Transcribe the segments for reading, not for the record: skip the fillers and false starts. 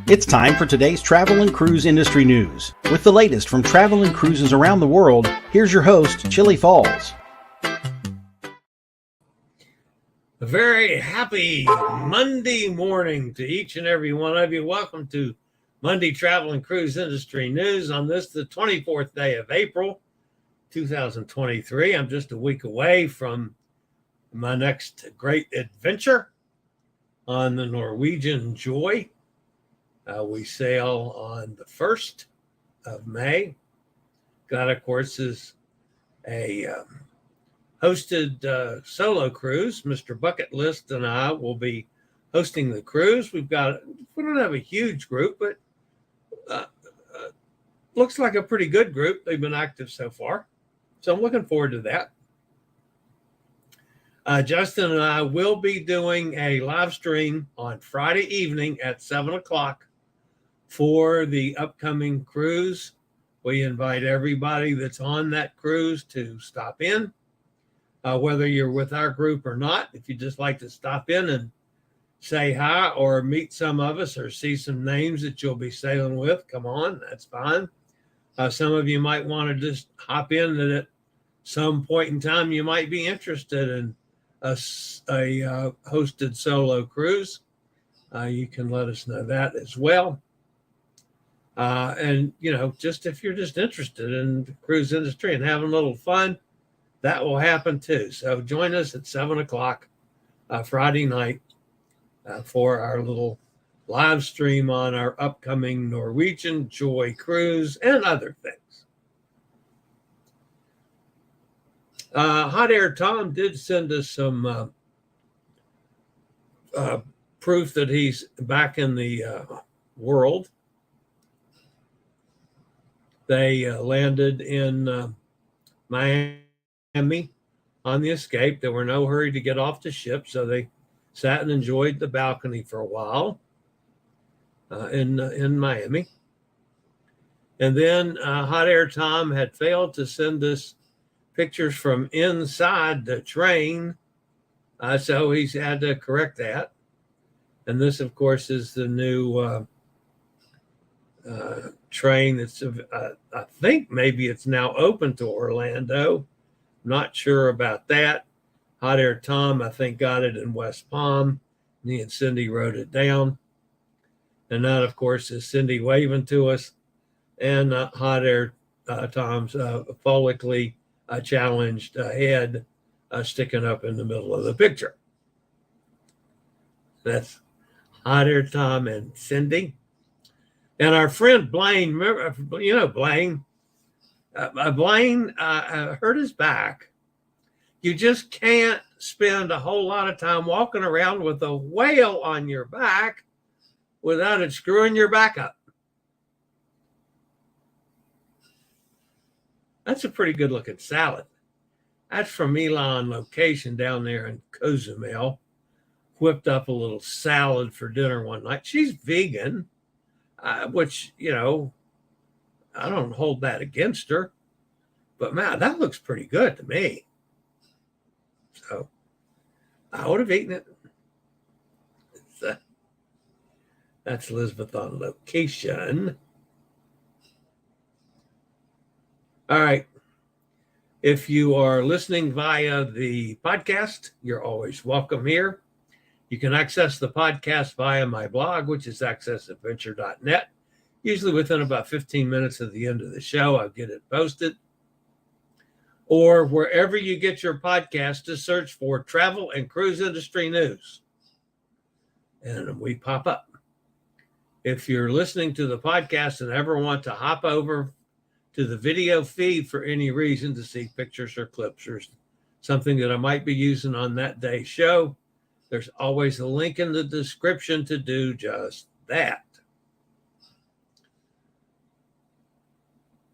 It's time for today's travel and cruise industry news. With the latest from travel and cruises around the world, here's your host, Chillie Falls. A very happy Monday morning to each and every one of you. Welcome to Monday Travel and Cruise Industry News on this, the 24th day of April, 2023. I'm just a week away from my next great adventure on the Norwegian Joy. We sail on the 1st of May. That, of course, is a hosted solo cruise. Mr. Bucket List and I will be hosting the cruise. We don't have a huge group, but looks like a pretty good group. They've been active so far. So I'm looking forward to that. Justin and I will be doing a live stream on Friday evening at 7 o'clock for the upcoming cruise. We invite everybody that's on that cruise to stop in, whether you're with our group or not. If you just like to stop in and say hi or meet some of us or see some names that you'll be sailing with, come on, that's fine. Some of you might want to just hop in, and at some point in time you might be interested in a hosted solo cruise. You can let us know that as well. And, just if you're just interested in the cruise industry and having a little fun, that will happen too. So join us at 7 o'clock Friday night for our little live stream on our upcoming Norwegian Joy cruise and other things. Hot Air Tom did send us some proof that he's back in the world. They landed in Miami on the Escape. There were no hurry to get off the ship, so they sat and enjoyed the balcony for a while in Miami. And then Hot Air Tom had failed to send us pictures from inside the train, so he's had to correct that. And this, of course, is the new train that's I think maybe it's now open to Orlando. Not sure about that. Hot Air Tom, I think, got it in West Palm. Me and Cindy wrote it down. And that, of course, is Cindy waving to us, and Hot Air Tom's follically challenged head sticking up in the middle of the picture. That's Hot Air Tom and Cindy. And our friend Blaine, remember, Blaine? Blaine hurt his back. You just can't spend a whole lot of time walking around with a whale on your back without it screwing your back up. That's a pretty good looking salad. That's from Elon Location down there in Cozumel. Whipped up a little salad for dinner one night. She's vegan. Which, I don't hold that against her. But, man, that looks pretty good to me. So, I would have eaten it. That's Elizabeth on Location. All right. If you are listening via the podcast, you're always welcome here. You can access the podcast via my blog, which is accessadventure.net. Usually within about 15 minutes of the end of the show, I'll get it posted. Or wherever you get your podcast, to search for Travel and Cruise Industry News. And we pop up. If you're listening to the podcast and ever want to hop over to the video feed for any reason to see pictures or clips or something that I might be using on that day's show, there's always a link in the description to do just that.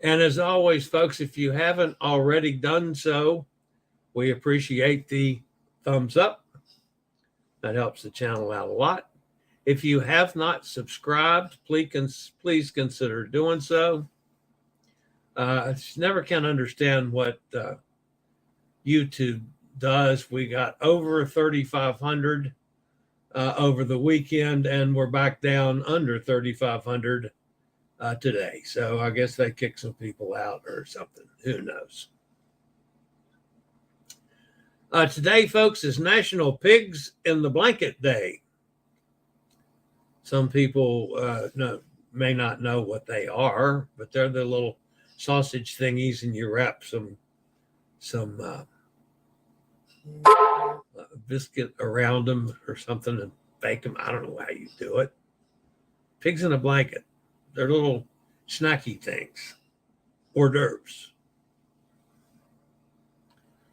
And as always, folks, if you haven't already done so, we appreciate the thumbs up. That helps the channel out a lot. If you have not subscribed, please consider doing so. I never can understand what YouTube does. We got over 3,500 over the weekend, and we're back down under 3,500 today. So I guess they kicked some people out or something. Who knows? Today, folks, is National Pigs in the Blanket Day. Some people may not know what they are, but they're the little sausage thingies, and you wrap some biscuit around them or something and bake them. I don't know how you do it. Pigs in a blanket. They're little snacky things, hors d'oeuvres.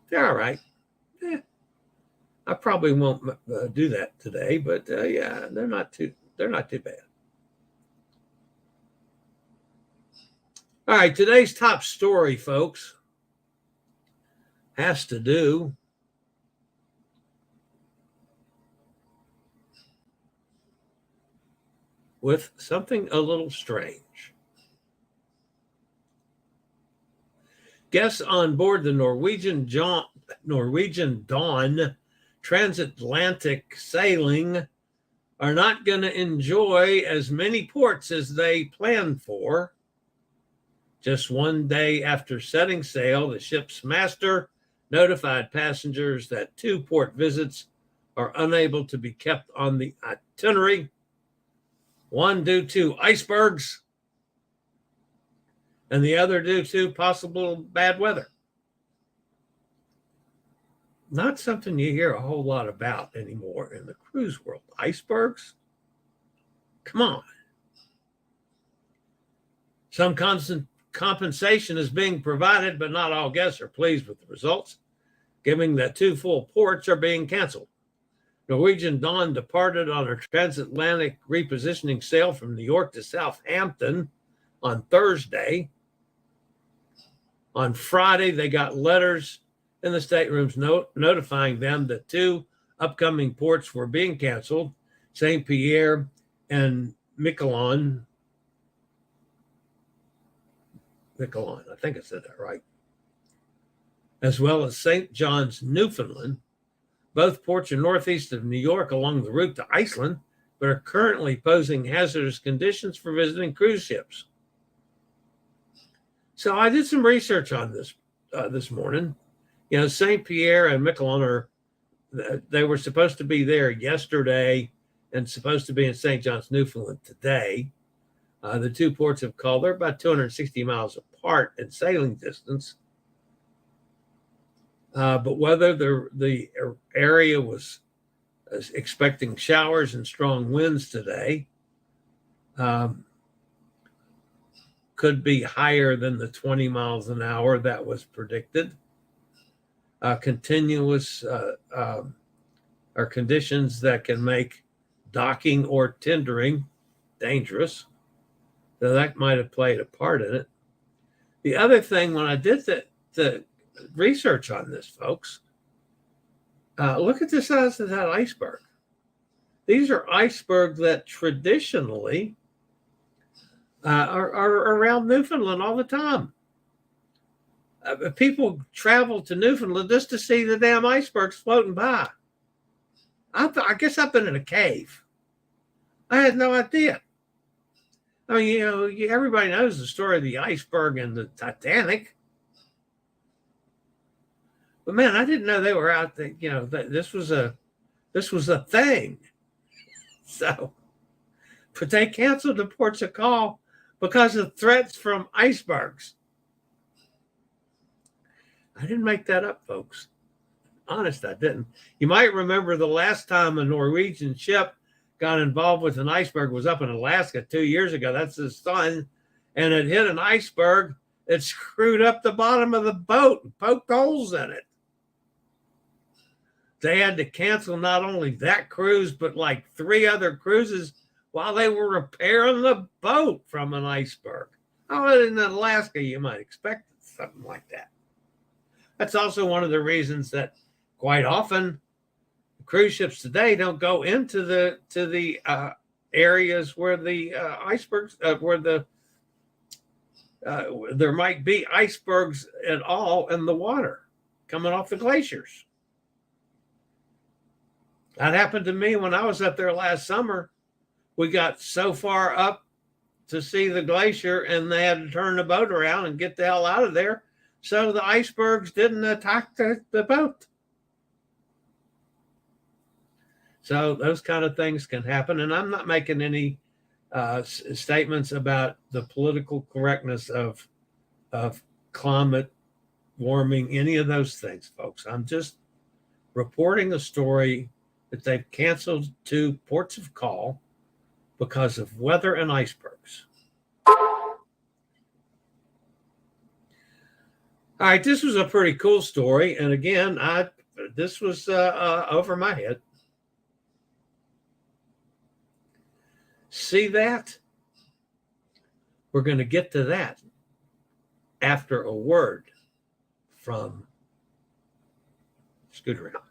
They're all right. I probably won't do that today, but yeah, they're not too bad. All right, today's top story, folks, has to do with something a little strange. Guests on board the Norwegian Dawn Transatlantic sailing are not going to enjoy as many ports as they planned for. Just one day after setting sail, the ship's master notified passengers that 2 port visits are unable to be kept on the itinerary, one due to icebergs and the other due to possible bad weather. Not something you hear a whole lot about anymore in the cruise world. Icebergs? Come on. Some constant compensation is being provided, but not all guests are pleased with the results, given that 2 full ports are being canceled. Norwegian Dawn departed on a transatlantic repositioning sail from New York to Southampton on Thursday. On Friday, they got letters in the staterooms notifying them that 2 upcoming ports were being canceled, St. Pierre and Miquelon. I think I said that right. As well as St. John's, Newfoundland. Both ports are northeast of New York along the route to Iceland, but are currently posing hazardous conditions for visiting cruise ships. So I did some research on this this morning. You know, St. Pierre and Miquelon they were supposed to be there yesterday and supposed to be in St. John's, Newfoundland today. The 2 ports have called. They're about 260 miles apart in sailing distance. But whether the area was expecting showers and strong winds today, could be higher than the 20 miles an hour that was predicted. Continuous are conditions that can make docking or tendering dangerous. So that might have played a part in it. The other thing, when I did the research on this, folks, look at the size of that iceberg. These are icebergs that traditionally are around Newfoundland all the time. People travel to Newfoundland just to see the damn icebergs floating by. I guess I've been in a cave. I had no idea. I mean, you know, everybody knows the story of the iceberg and the Titanic. But man, I didn't know they were out there. You know, this was a thing. So, but they canceled the ports of call because of threats from icebergs. I didn't make that up, folks. Honest, I didn't. You might remember the last time a Norwegian ship got involved with an iceberg was up in Alaska 2 years ago. That's the sun. And it hit an iceberg. It screwed up the bottom of the boat and poked holes in it. They had to cancel not only that cruise, but like 3 other cruises while they were repairing the boat from an iceberg. Oh, in Alaska, you might expect something like that. That's also one of the reasons that quite often cruise ships today don't go into the areas where the icebergs, there might be icebergs at all in the water coming off the glaciers. That happened to me when I was up there last summer. We got so far up to see the glacier and they had to turn the boat around and get the hell out of there so the icebergs didn't attack the boat. So those kind of things can happen. And I'm not making any statements about the political correctness of climate warming, any of those things, folks. I'm just reporting a story that they've canceled 2 ports of call because of weather and icebergs. All right, this was a pretty cool story. And again, this was over my head. See that? We're going to get to that after a word from Scoot Around.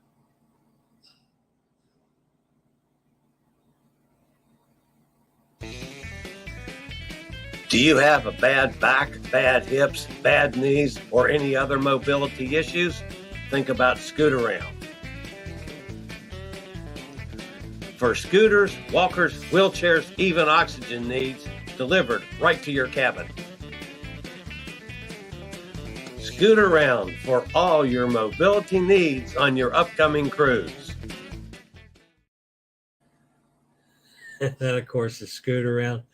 Do you have a bad back, bad hips, bad knees, or any other mobility issues? Think about Scoot Around. For scooters, walkers, wheelchairs, even oxygen needs, delivered right to your cabin. Scoot Around for all your mobility needs on your upcoming cruise. And then, of course, the Scoot Around.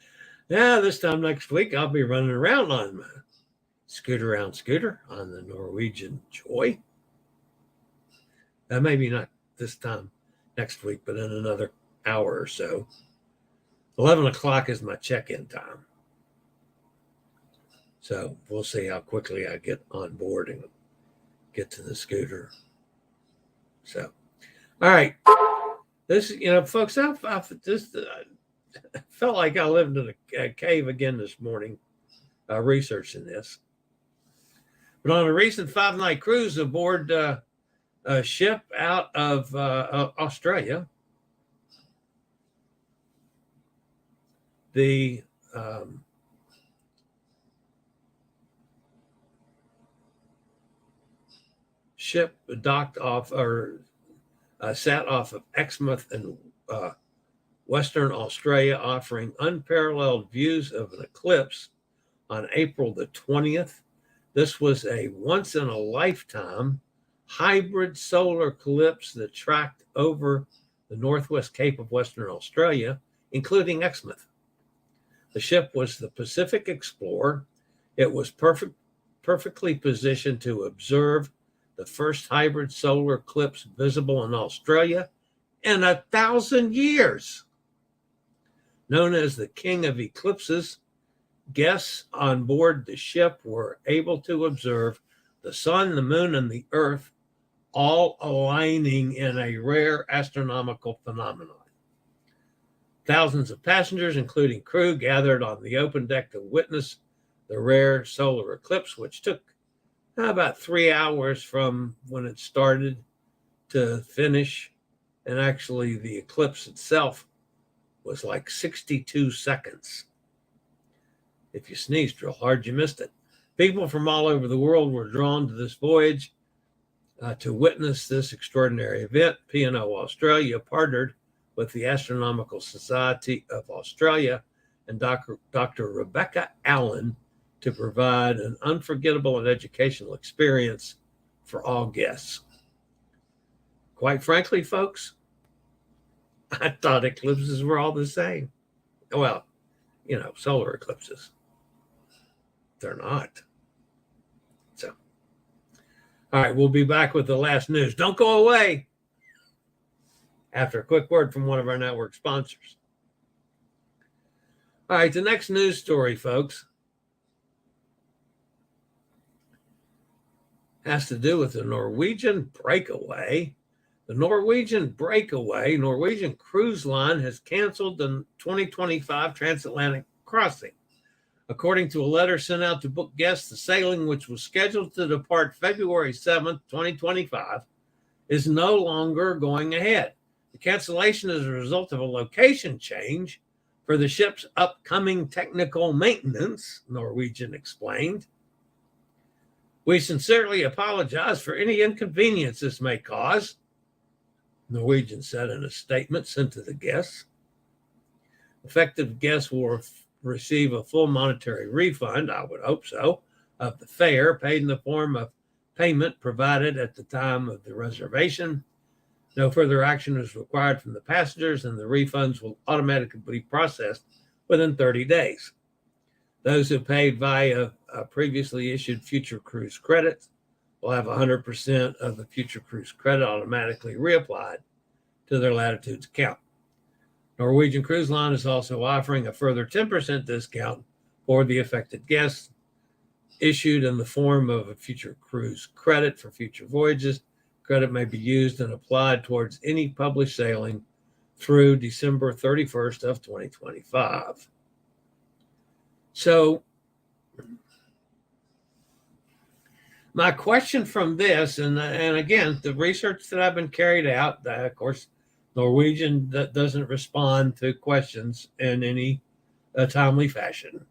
Now, this time next week, I'll be running around on my Scoot Around scooter on the Norwegian Joy. Maybe not this time next week, but in another hour or so. 11 o'clock is my check-in time. So we'll see how quickly I get on board and get to the scooter. So, all right. This, folks, I felt like I lived in a cave again this morning researching this. But on a recent 5-night cruise aboard a ship out of Australia, the ship docked off or sat off of Exmouth in Western Australia, offering unparalleled views of an eclipse on April the 20th. This was a once-in-a-lifetime hybrid solar eclipse that tracked over the northwest Cape of Western Australia, including Exmouth. The ship was the Pacific Explorer. It was perfectly positioned to observe the first hybrid solar eclipse visible in Australia in 1,000 years. Known as the King of Eclipses, guests on board the ship were able to observe the sun, the moon, and the earth all aligning in a rare astronomical phenomenon. Thousands of passengers, including crew, gathered on the open deck to witness the rare solar eclipse, which took about 3 hours from when it started to finish. And actually, the eclipse itself was like 62 seconds. If you sneezed real hard, you missed it. People from all over the world were drawn to this voyage to witness this extraordinary event. P&O Australia partnered with the Astronomical Society of Australia and Dr. Rebecca Allen to provide an unforgettable and educational experience for all guests. Quite frankly, folks, I thought eclipses were all the same. Well, solar eclipses. They're not. So, all right, we'll be back with the last news. Don't go away. After a quick word from one of our network sponsors. All right, the next news story, folks, has to do with the Norwegian Breakaway. The Norwegian Cruise Line has canceled the 2025 transatlantic crossing. According to a letter sent out to book guests, the sailing, which was scheduled to depart February 7th, 2025, is no longer going ahead. The cancellation is a result of a location change for the ship's upcoming technical maintenance, Norwegian explained. We sincerely apologize for any inconvenience this may cause, Norwegian said in a statement sent to the guests. Effective guests will receive a full monetary refund, I would hope so, of the fare paid in the form of payment provided at the time of the reservation. No further action is required from the passengers, and the refunds will automatically be processed within 30 days. Those who paid via previously issued future cruise credits will have 100% of the future cruise credit automatically reapplied to their Latitudes account. Norwegian Cruise Line is also offering a further 10% discount for the affected guests, issued in the form of a future cruise credit for future voyages. Credit may be used and applied towards any published sailing through December 31st of 2025. So my question from this, and again, the research that I've been carried out, of course, Norwegian doesn't respond to questions in any timely fashion.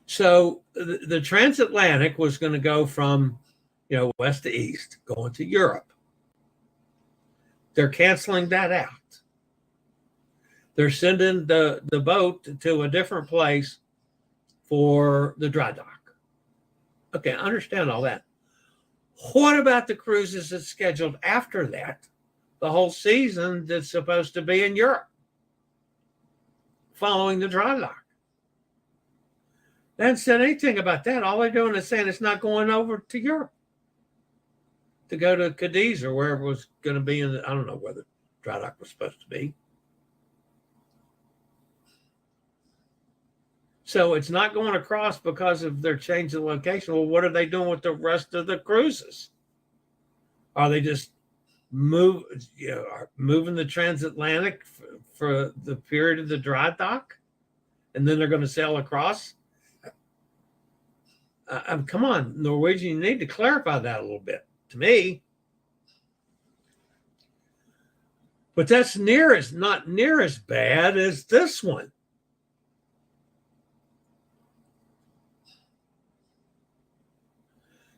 So the transatlantic was going to go from, west to east, going to Europe. They're canceling that out. They're sending the boat to a different place for the dry dock. Okay, I understand all that. What about the cruises that's scheduled after that, the whole season that's supposed to be in Europe, following the dry dock? They haven't said anything about that. All they're doing is saying it's not going over to Europe to go to Cadiz or wherever it was going to be. I don't know where the dry dock was supposed to be. So it's not going across because of their change of location. Well, what are they doing with the rest of the cruises? Are they just moving the transatlantic for the period of the dry dock, and then they're going to sail across? Come on, Norwegian, you need to clarify that a little bit to me. But that's not near as bad as this one.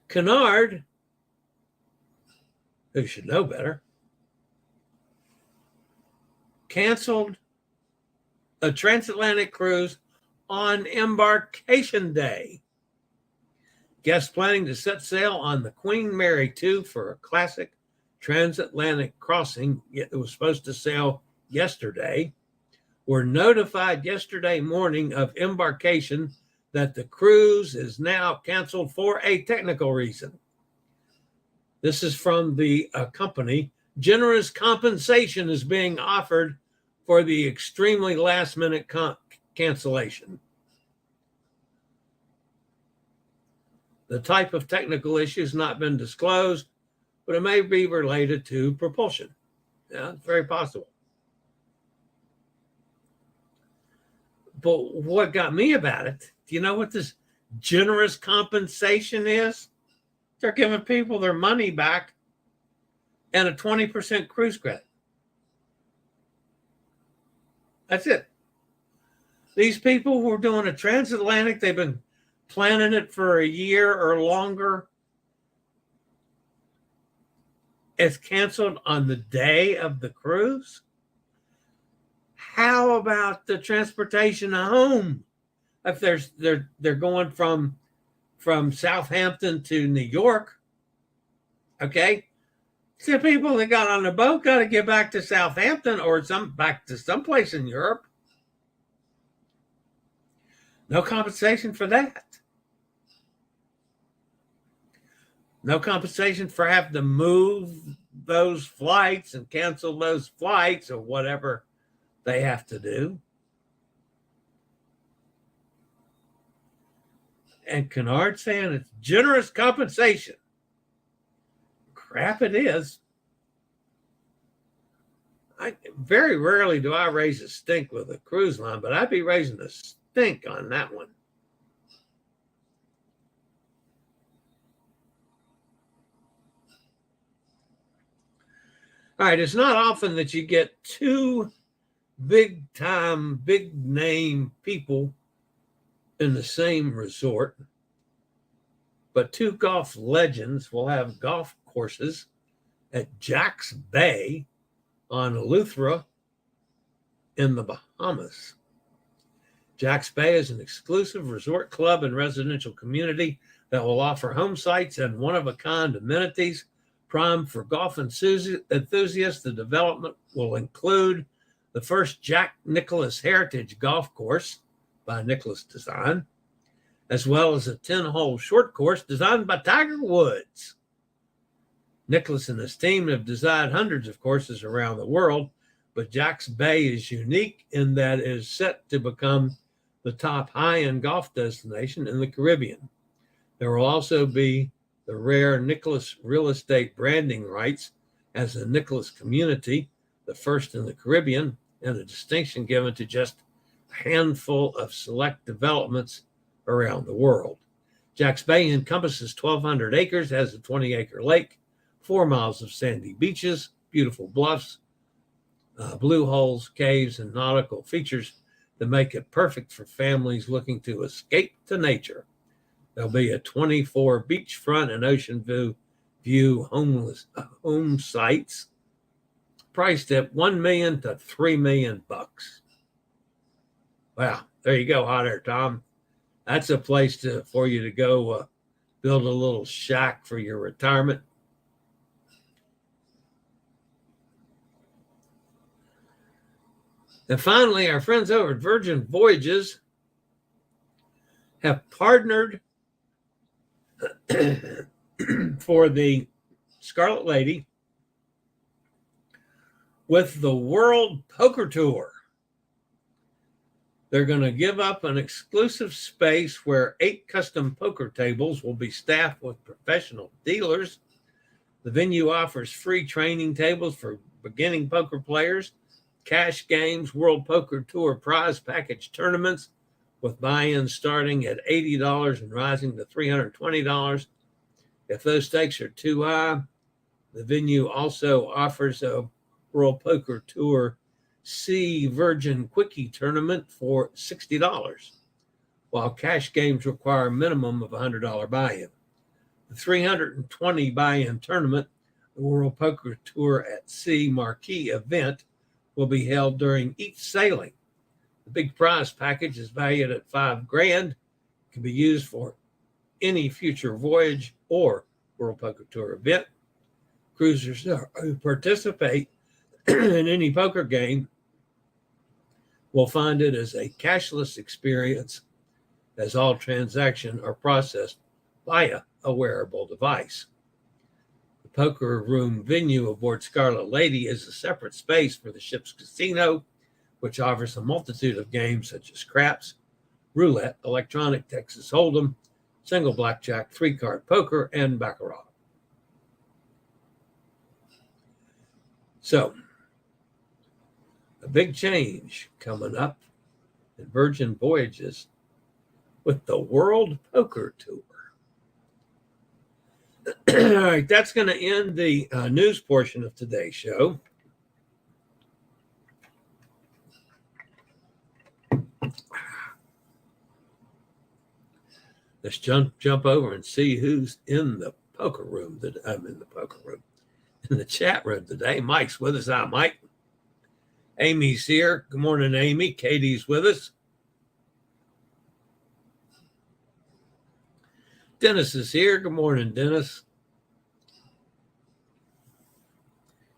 Cunard, who should know better, canceled a transatlantic cruise on Embarkation Day. Guests planning to set sail on the Queen Mary II for a classic transatlantic crossing, it was supposed to sail yesterday, were notified yesterday morning of embarkation that the cruise is now canceled for a technical reason. This is from the company. Generous compensation is being offered for the extremely last-minute cancellation. The type of technical issue has not been disclosed, but it may be related to propulsion. Yeah, it's very possible. But what got me about it, do you know what this generous compensation is? They're giving people their money back and a 20% cruise credit. That's it. These people who are doing a transatlantic, they've been planning it for a year or longer. It's canceled on the day of the cruise. How about the transportation home? If they're going from Southampton to New York, okay? So people that got on the boat got to get back to Southampton or back to someplace in Europe. No compensation for that. No compensation for having to move those flights and cancel those flights or whatever they have to do. And Cunard saying it's generous compensation. Crap it is. Very rarely do I raise a stink with a cruise line, but I'd be raising a stink on that one. All right, it's not often that you get two big name people in the same resort, but two golf legends will have golf courses at Jack's Bay on Eleuthera in the Bahamas. Jack's Bay is an exclusive resort club and residential community that will offer home sites and one-of-a-kind amenities. Prime for golf enthusiasts, the development will include the first Jack Nicklaus Heritage Golf Course by Nicklaus Design, as well as a 10-hole short course designed by Tiger Woods. Nicklaus and his team have designed hundreds of courses around the world, but Jack's Bay is unique in that it is set to become the top high-end golf destination in the Caribbean. There will also be the rare Nicklaus real estate branding rights as a Nicklaus community, the first in the Caribbean, and a distinction given to just a handful of select developments around the world. Jack's Bay encompasses 1,200 acres, has a 20-acre lake, 4 miles of sandy beaches, beautiful bluffs, blue holes, caves, and nautical features that make it perfect for families looking to escape to nature. There'll be a 24 beachfront and ocean view home sites priced at $1 million to $3 million bucks. Wow, there you go, hot air Tom. That's a place for you to go build a little shack for your retirement. And finally, our friends over at Virgin Voyages have partnered for the Scarlet Lady with the World Poker Tour. They're going to give up an exclusive space where 8 custom poker tables will be staffed with professional dealers. The venue offers free training tables for beginning poker players, cash games, World Poker Tour prize package tournaments with buy-ins starting at $80 and rising to $320. If those stakes are too high, the venue also offers a World Poker Tour C Virgin Quickie tournament for $60, while cash games require a minimum of $100 buy-in. The $320 buy-in tournament, the World Poker Tour at Sea marquee event, will be held during each sailing. The big prize package is valued at $5,000. It can be used for any future voyage or World Poker Tour event. Cruisers who participate in any poker game will find it as a cashless experience, as all transactions are processed via a wearable device. The poker room venue aboard Scarlet Lady is a separate space for the ship's casino, which offers a multitude of games such as craps, roulette, electronic Texas Hold'em, single blackjack, 3-card poker, and baccarat. So, a big change coming up in Virgin Voyages with the World Poker Tour. All right, that's going to end the news portion of today's show. Let's jump over and see who's in the poker room. In the chat room today. Mike's with us. Hi, Mike. Amy's here. Good morning, Amy. Katie's with us. Dennis is here. Good morning, Dennis.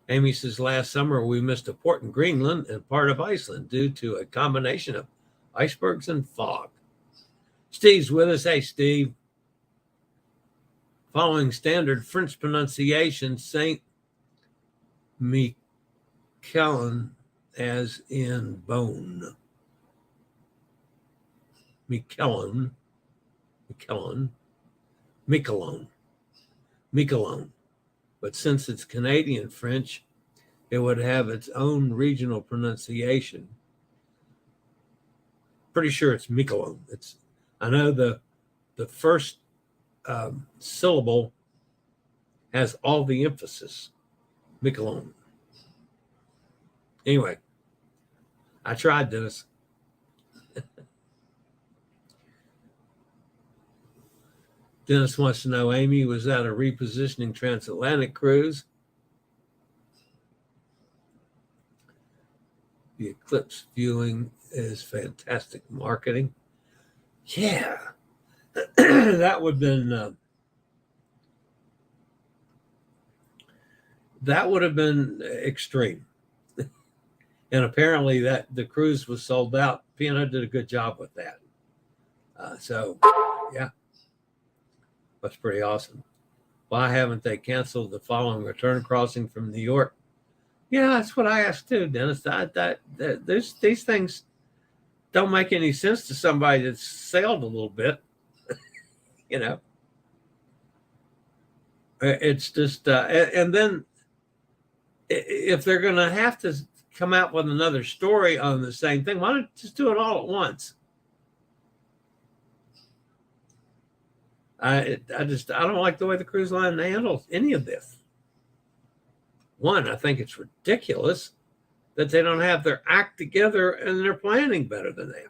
Amy says last summer we missed a port in Greenland and part of Iceland due to a combination of icebergs and fog. Steve's with us. Hey, Steve. Following standard French pronunciation, Saint Miquelon, as in bone. Miquelon. But since it's Canadian French, it would have its own regional pronunciation. Pretty sure it's Miquelon. I know the first syllable has all the emphasis. Miquelon. Anyway, I tried, Dennis. Dennis wants to know, Amy, was that a repositioning transatlantic cruise? The Eclipse viewing is fantastic marketing. Yeah, that would have been extreme. And apparently that the cruise was sold out. P&O did a good job with that. So, yeah, that's pretty awesome. Why haven't they canceled the following return crossing from New York? Yeah, that's what I asked too, Dennis. These things don't make any sense to somebody that's sailed a little bit. You know, it's just, and then if they're going to have to come out with another story on the same thing, why don't you just do it all at once? I don't like the way the cruise line handles any of this. One, I think it's ridiculous that they don't have their act together and they're planning better than them.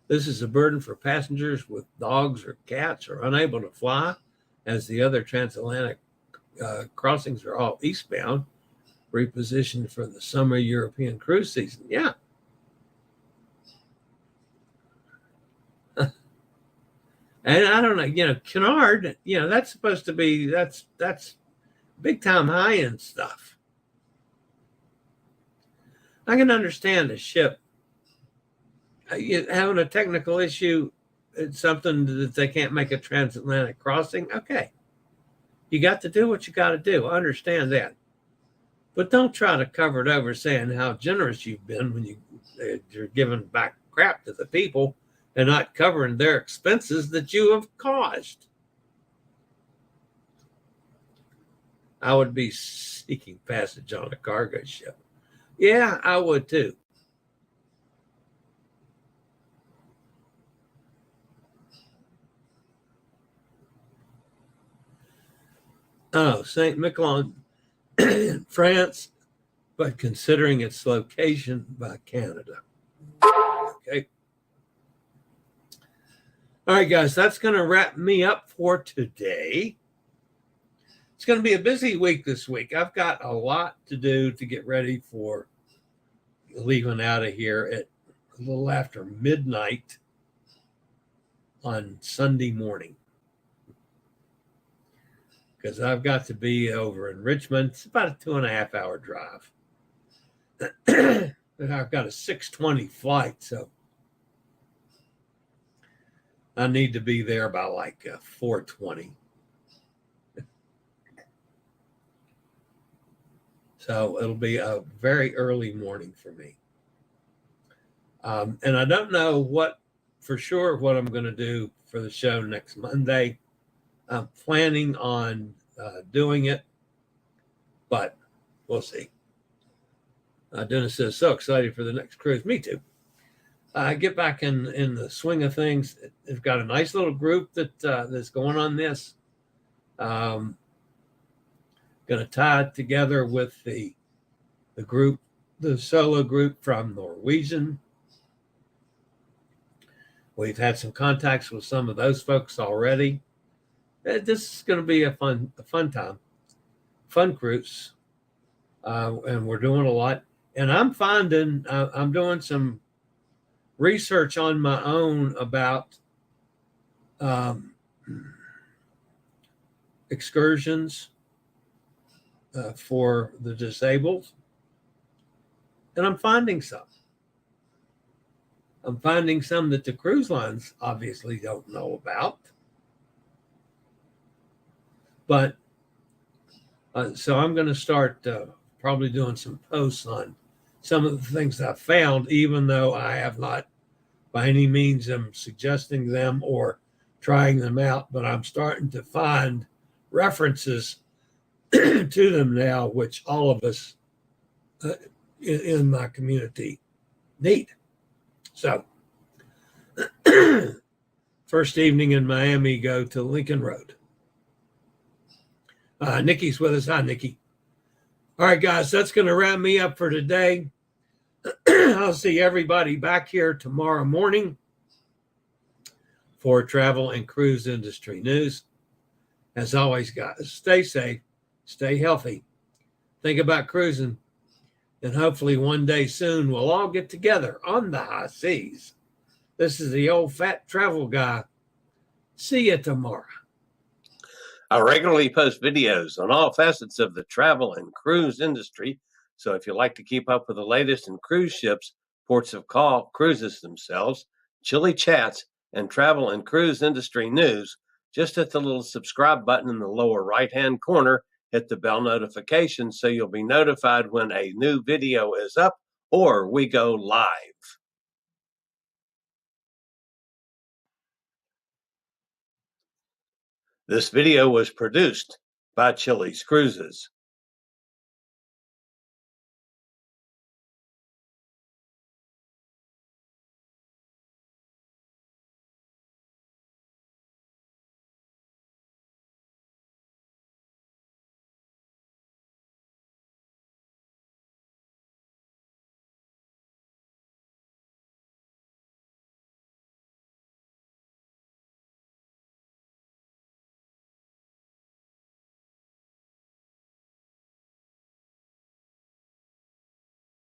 This is a burden for passengers with dogs or cats or unable to fly, as the other transatlantic crossings are all eastbound, repositioned for the summer European cruise season. Yeah. And I don't know, Cunard, that's supposed to be, that's big time high end stuff. I can understand a ship having a technical issue. It's something that they can't make a transatlantic crossing. Okay. You got to do what you got to do. I understand that. But don't try to cover it over saying how generous you've been when you're giving back crap to the people and not covering their expenses that you have caused. I would be seeking passage on a cargo ship. Yeah, I would too. Oh, St. Nicklaus, France, but considering its location by Canada. Okay. All right, guys, that's going to wrap me up for today. It's going to be a busy week this week. I've got a lot to do to get ready for leaving out of here at a little after midnight on Sunday morning, because I've got to be over in Richmond. It's about a 2.5 hour drive. And I've got a 6:20 flight, so I need to be there by like 4:20. So it'll be a very early morning for me. And I don't know what I'm going to do for the show next Monday. I'm planning on doing it, but we'll see. Dennis says, so excited for the next cruise. Me too. I get back in the swing of things. They've got a nice little group that's going on this. Going to tie it together with the group, the solo group from Norwegian. We've had some contacts with some of those folks already. This is going to be a fun time, fun cruise, and we're doing a lot. And I'm finding I'm doing some research on my own about excursions for the disabled, and I'm finding some. I'm finding some that the cruise lines obviously don't know about. But so I'm going to start probably doing some posts on some of the things I found, even though I have not by any means am suggesting them or trying them out, but I'm starting to find references to them now, which all of us in my community need. So first evening in Miami, go to Lincoln Road. Nikki's with us. Hi, Nikki. All right, guys, that's going to wrap me up for today. I'll see everybody back here tomorrow morning for travel and cruise industry news. As always, guys, stay safe, stay healthy, think about cruising, And hopefully one day soon we'll all get together on the high seas. This is the old fat travel guy. See you tomorrow. I regularly post videos on all facets of the travel and cruise industry. So if you like to keep up with the latest in cruise ships, ports of call, cruises themselves, Chillie chats, and travel and cruise industry news, just hit the little subscribe button in the lower right-hand corner. Hit the bell notification so you'll be notified when a new video is up or we go live. This video was produced by Chillie's Cruises.